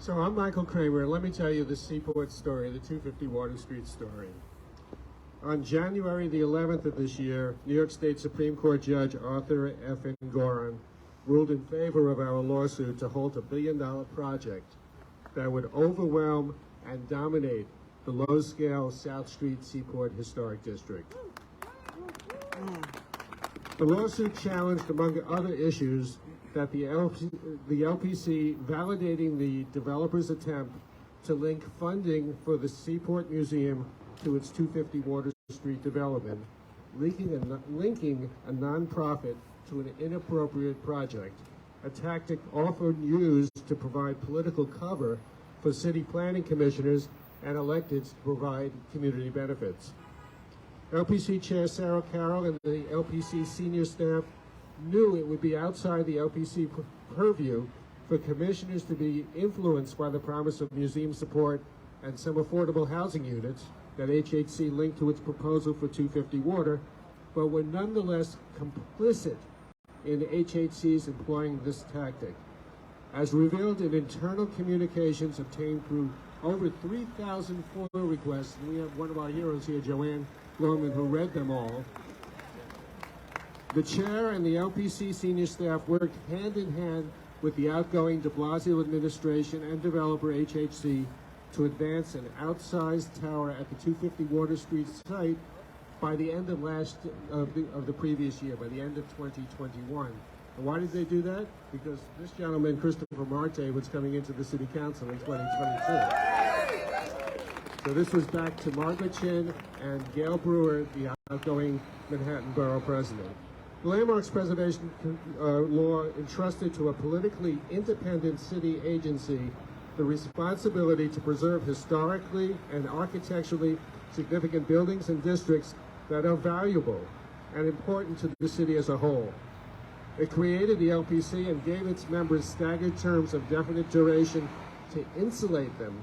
So I'm Michael Kramer, and let me tell you the Seaport story, the 250 Water Street story. On January the 11th of this year, New York State Supreme Court Judge Arthur F. Goran ruled in favor of our lawsuit to halt a billion-dollar project that would overwhelm and dominate the low-scale South Street Seaport Historic District. The lawsuit challenged, among other issues, that the LPC validating the developer's attempt to link funding for the Seaport Museum to its 250 Water Street development, linking a nonprofit to an inappropriate project, a tactic often used to provide political cover for city planning commissioners and electeds to provide community benefits. LPC Chair Sarah Carroll and the LPC senior staff knew it would be outside the LPC purview for commissioners to be influenced by the promise of museum support and some affordable housing units that HHC linked to its proposal for 250 Water, but were nonetheless complicit in HHC's employing this tactic. As revealed in internal communications obtained through over 3,000 FOIA requests, and we have one of our heroes here, Joanne Lohman, who read them all. The chair and the LPC senior staff worked hand in hand with the outgoing de Blasio administration and developer HHC to advance an outsized tower at the 250 Water Street site by the end of the previous year, by the end of 2021. And why did they do that? Because this gentleman, Christopher Marte, was coming into the City Council in 2022. So this was back to Margaret Chin and Gail Brewer, the outgoing Manhattan Borough President. The Landmarks Preservation Law entrusted to a politically independent city agency the responsibility to preserve historically and architecturally significant buildings and districts that are valuable and important to the city as a whole. It created the LPC and gave its members staggered terms of definite duration to insulate them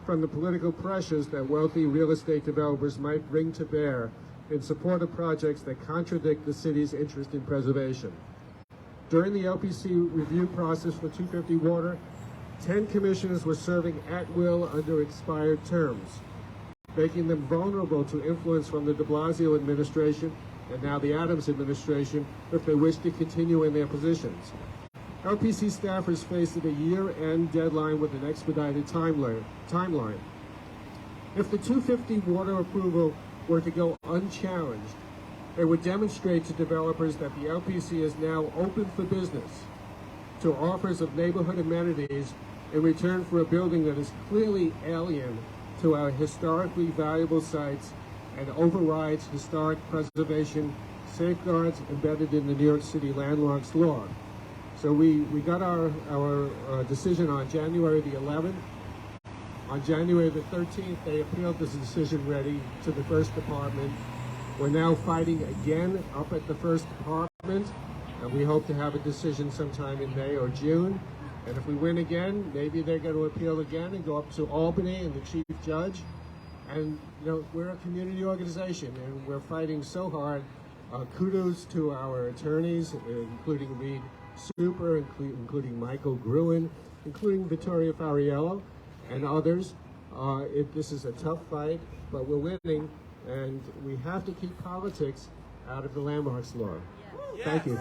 from the political pressures that wealthy real estate developers might bring to bear in support of projects that contradict the city's interest in preservation. During the LPC review process for 250 Water, 10 commissioners were serving at will under expired terms, making them vulnerable to influence from the de Blasio administration and now the Adams administration if they wish to continue in their positions. LPC staffers faced a year-end deadline with an expedited timeline. If the 250 Water approval were to go unchallenged, it would demonstrate to developers that the LPC is now open for business to offers of neighborhood amenities in return for a building that is clearly alien to our historically valuable sites and overrides historic preservation safeguards embedded in the New York City Landmarks Law. So we got our decision on January the 11th. On January the 13th, they appealed this decision ready to the First Department. We're now fighting again up at the First Department, and we hope to have a decision sometime in May or June. And if we win again, maybe they're going to appeal again and go up to Albany and the chief judge. And you know, we're a community organization, and we're fighting so hard. Kudos to our attorneys, including Reed Super, including Michael Gruen, including Vittoria Fariello, and others. This is a tough fight, but we're winning, and we have to keep politics out of the Landmarks Law. Thank you.